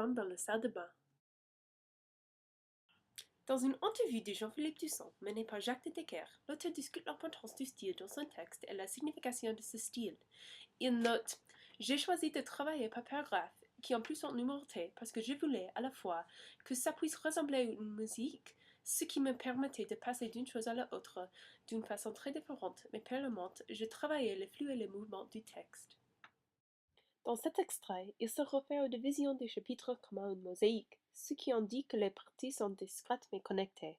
Jean dans la salle de bain. Dans une entrevue de Jean-Philippe Toussaint, menée par Jacques de Decker, l'auteur discute l'importance du style dans son texte et la signification de ce style. Il note « J'ai choisi de travailler par paragraphes qui en plus sont numérotés parce que je voulais à la fois que ça puisse ressembler à une musique, ce qui me permettait de passer d'une chose à l'autre d'une façon très différente, mais permanente, je travaillais le flux et le mouvement du texte. » Dans cet extrait, il se réfère aux divisions des chapitres comme à une mosaïque, ce qui indique que les parties sont discrètes mais connectées.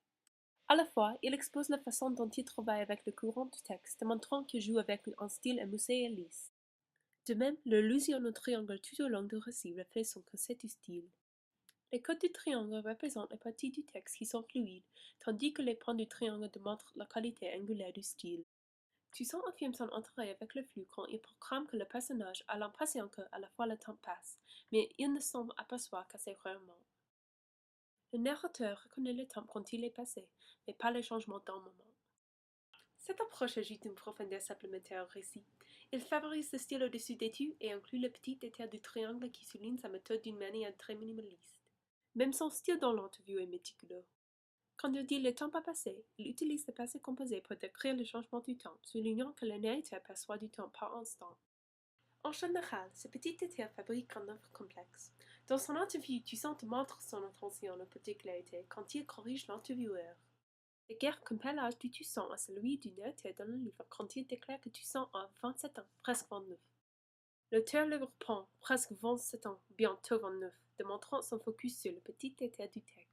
À la fois, il expose la façon dont il travaille avec le courant du texte, montrant qu'il joue avec un style émoussé et lisse. De même, l'allusion au triangle tout au long du récit reflète son concept du style. Les codes du triangle représentent les parties du texte qui sont fluides, tandis que les points du triangle démontrent la qualité angulaire du style. Toussaint affirme son intérêt avec le flux quand il proclame que le personnage a l'impression que, à la fois, le temps passe, mais il ne semble apercevoir qu'assez rarement. Le narrateur reconnaît le temps quand il est passé, mais pas les changements d'un moment. Cette approche ajoute une profondeur supplémentaire au récit. Il favorise le style au-dessus des tu et inclut le petit détail du triangle qui souligne sa méthode d'une manière très minimaliste. Même son style dans l'interview est méticuleux. Quand il dit le temps pas passé, il utilise le passé composé pour décrire le changement du temps, soulignant que le narrateur perçoit du temps par instant. En général, ce petit détail fabrique un œuvre complexe. Dans son interview, Toussaint montre son attention aux particularités quand il corrige l'intervieweur. L'écart compare l'âge de Toussaint à celui du narrateur dans le livre quand il déclare que Toussaint a 27 ans, presque 29. L'auteur le reprend, presque 27 ans, bientôt 29, démontrant son focus sur le petit détail du texte.